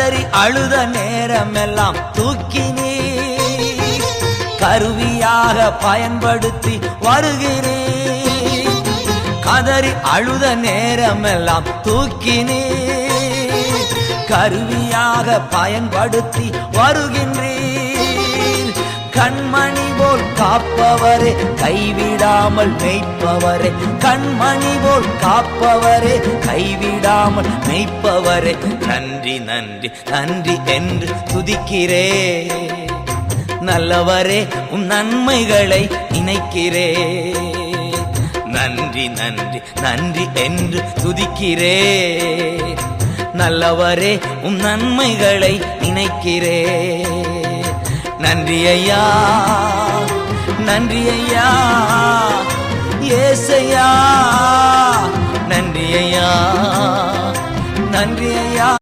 கதறி அழுத நேரமெல்லாம் தூக்கினே கருவியாக பயன்படுத்தி வருகிறேன். கதறி அழுத நேரமெல்லாம் தூக்கினே கருவியாக பயன்படுத்தி வருகின்றேன். கண்மணி போல் காப்பவரே, கைவிடாமல் மெய்ப்பவரே, கண்மணி போல் காப்பவரே, கைவிடாமல் மெய்ப்பவரே, நன்றி நன்றி நன்றி என்று துதிக்கிறே. நல்லவரே, உன் நன்மைகளை நினைக்கிறே. நன்றி நன்றி நன்றி என்று துதிக்கிறே. நல்லவரே, உன் நன்மைகளை நினைக்கிறே. நன்றி ஐயா, நன்றி ஐயா, ஏசையா, நன்றி ஐயா, நன்றி ஐயா.